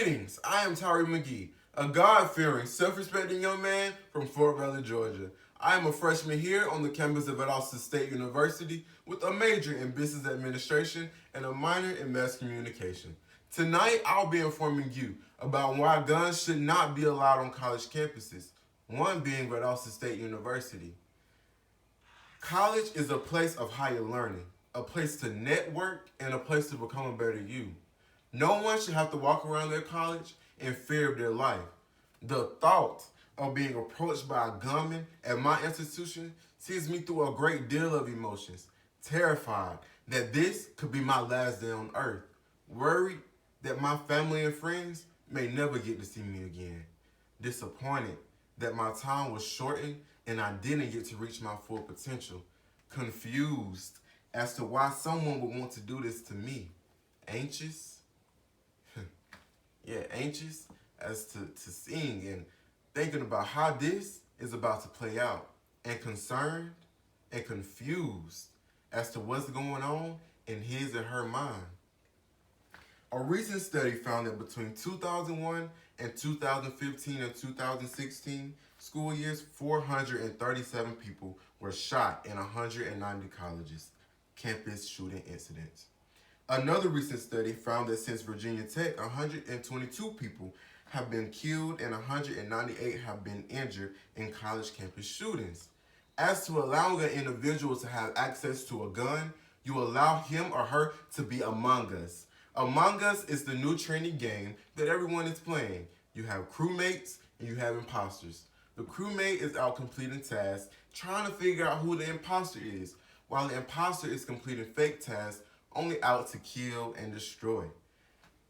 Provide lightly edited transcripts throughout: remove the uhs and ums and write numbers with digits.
Greetings, I am Tyree McGee, a God-fearing, self-respecting young man from Fort Valley, Georgia. I am a freshman here on the campus of Persuasive State University with a major in business administration and a minor in mass communication. Tonight, I'll be informing you about why guns should not be allowed on college campuses, one being Persuasive State University. College is a place of higher learning, a place to network, and a place to become a better you. No one should have to walk around their college in fear of their life. The thought of being approached by a gunman at my institution sees me through a great deal of emotions, terrified that this could be my last day on earth, worried that my family and friends may never get to see me again, disappointed that my time was shortened and I didn't get to reach my full potential, confused as to why someone would want to do this to me, anxious, anxious as to seeing and thinking about how this is about to play out, and concerned and confused as to what's going on in his and her mind. A recent study found that between 2001 and 2015 and 2016 school years, 437 people were shot in 190 colleges, campus shooting incidents. Another recent study found that since Virginia Tech, 122 people have been killed and 198 have been injured in college campus shootings. As to allowing an individual to have access to a gun, you allow him or her to be Among Us. Among Us is the new trendy game that everyone is playing. You have crewmates and you have imposters. The crewmate is out completing tasks, trying to figure out who the imposter is, while the imposter is completing fake tasks, only out to kill and destroy.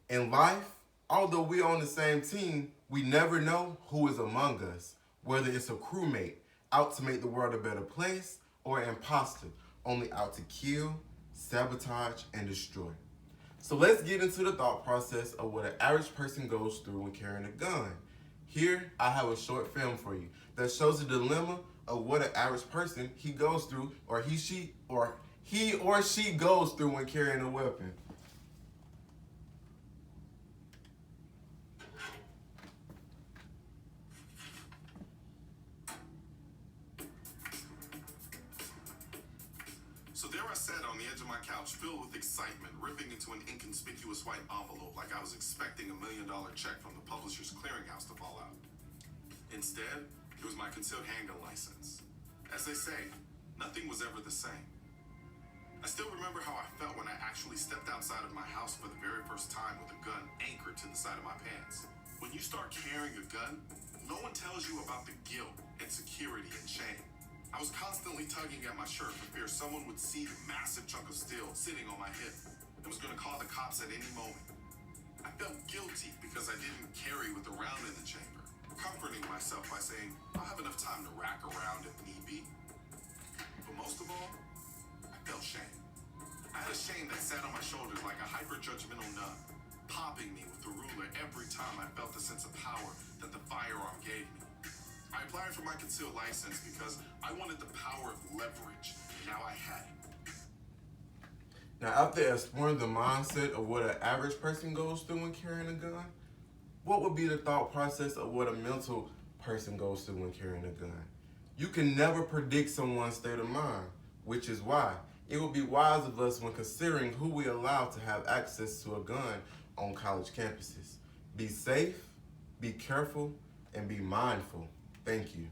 In life, although we're on the same team, we never know who is among us, whether it's a crewmate out to make the world a better place or an imposter only out to kill, sabotage, and destroy. So let's get into the thought process of what an average person goes through when carrying a gun. Here, I have a short film for you that shows the dilemma of what an average person he goes through, or he or she goes through when carrying a weapon. So there I sat on the edge of my couch, filled with excitement, ripping into an inconspicuous white envelope like I was expecting $1 million check from the publisher's clearinghouse to fall out. Instead, it was my concealed handgun license. As they say, nothing was ever the same. I still remember how I felt when I actually stepped outside of my house for the very first time with a gun anchored to the side of my pants. When you start carrying a gun, no one tells you about the guilt, insecurity, and shame. I was constantly tugging at my shirt for fear someone would see the massive chunk of steel sitting on my hip and was going to call the cops at any moment. I felt guilty because I didn't carry with a round in the chamber, comforting myself by saying I'll have enough time to rack around if need be. But most of all, I felt shame. I had a shame that sat on my shoulders like a hyper-judgmental nun, popping me with the ruler every time I felt the sense of power that the firearm gave me. I applied for my concealed license because I wanted the power of leverage, and now I had it. Now, after exploring the mindset of what an average person goes through when carrying a gun, what would be the thought process of what a mental person goes through when carrying a gun? You can never predict someone's state of mind, which is why it would be wise of us when considering who we allow to have access to a gun on college campuses. Be safe, be careful, and be mindful. Thank you.